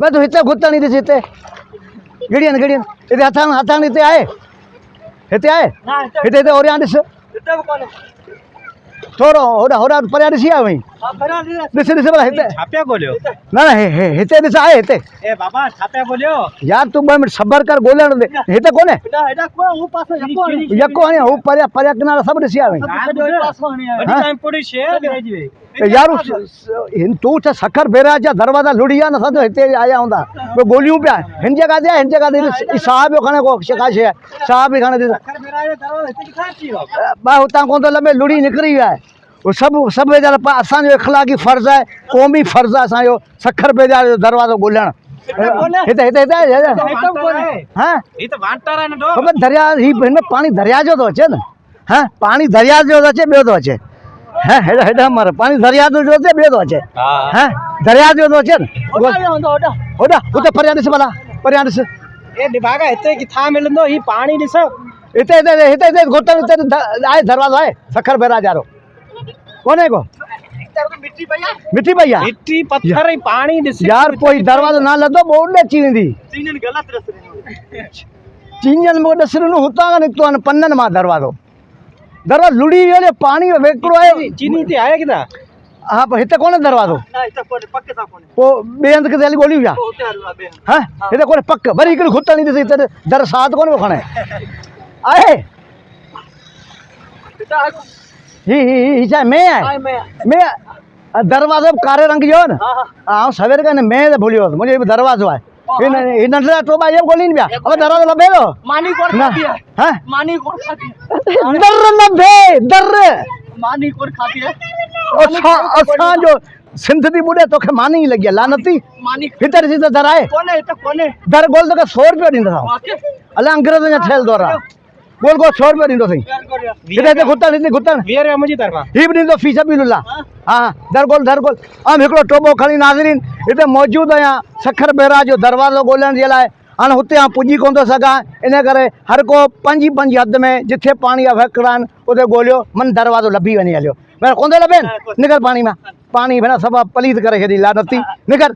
मैं तो हिते घुटता नहीं हिते गिड़ियन गिड़ियन हिते हथान हिते आए हिते हिते ओरियां ॾिस थोरो होड़ा होड़ा परियां ॾिसी आयो वई ॾिस ॾिस भला हिते छापिया बोलियो ना ना हिते ॾिस आहे हिते ए बाबा छापिया बोलियो यार तू 2 मिनट सबर कर ॻोल्हण दे हिते कोन्हे एडा को हूं पासो यको हाणे हू परियां किनारा सभु ॾिसी आयो वडी टाइम पड़ी शहर भेजवे यार तू त सखर बैराज जा दरवाजा लुड़ी आ न असां हिते आया हूंदा ॻोल्हियूं पिया हिन जगह ते साहब जो खणे को शिका शइ साहब बि खणे सखर बेराज दरवाजा हिते किथां अची वियो बा हुतां कोन थो लभे लुड़ी निकिरी विया आहे वो सभु वेचारा असांजो इख़लाक़ी फ़र्ज़ु आहे क़ौमी फ़र्ज़ु आहे असांजो सखर बेराज जो दरवाज़ो ॻोल्हणु हिते हिते हिते हाँ ये तो वांटर है न दरिया ही हिन में पानी दरिया जो थो अचे न हाँ पानी दरिया जो थो अचे ॿियो थो अचे हाँ हेॾा हेॾा मर पानी दरिया जो अचे ॿियो थो अचे हाँ दरिया जो थो अचे न होॾा हुते परियां ॾिस भला परियां ॾिस ए दिभागा हिते किथां मिलंदो ही पानी ॾिस हिते हिते हिते हिते घुटन हिते आहे दरवाज़ो आहे सखर बेराज वारो कोन्हे को मिट्टी पई आहे मिट्टी पत्थर ही पानी ॾिस यार कोई दरवाज़ो ना लदो बोर्ड अची वेंदी चीनन गलत रस्ते चीनियन में ॾिस ॾिनो हुतां निकितो आहे पननि मां दरवाज़ो लुड़ी वियो पानी वेकिरो आहे चीनी ते आहे किथां हाँ पर हिते कोन्हे दरवाज़ो पोइ ॿिए हंधि किथे हली ॻोल्हियूं पिया हाँ हिते कोन्हे पक वरी हिकिड़ी घुटणी ॾिस हिते दर साथ कोन्हे खणे आहे ही छा में आहे में दरवाज़ो कारे रंग जो आहे न आउं सवेर खां में त भुलियो हुउसि मुंहिंजो दरवाज़ो आहे हिन नंढड़ा टोबा इहे ॻोल्हीनि पिया अब दरवाज़ो लभे थो मानी कोन खाती है हाँ मानी कोन खाती दर लभे दर मानी कोन खाती है असांजो सिंध जी ॿुॾे तोखे मानी लॻी आहे लानती मानी हिते ॾिसी त दर आहे कोने हिते कोने दर ॻोल्ह तोखे 100 रुपया ॾींदोसांव अलाए अंग्रेज़नि जा ठहियल दौर आहे ॻोल्ह 100 रुपया ॾींदोसीं हिते हिते घुटण 20 रुपया मुंहिंजी तरफ़ां ही बि ॾींदो फी सबीलिल्लाह हा दर ॻोल्ह ऐं हिकिड़ो टोबो खणी नाज़रीन हिते मौजूदु आहियां सखर बेराज जो दरवाज़ो ॻोल्हण जे लाइ हाणे हुते आउं पुॼी कोन थो सघां इन करे हर को पंहिंजी हद में जिथे पाणी जा वहिकिड़ा आहिनि उते ॻोल्हियो मन दरवाज़ो लभी वञी हलियो भेण कोन थो लभे निकर पाणी मां पाणी भेण सभु पलीत करे छॾी लानती निकर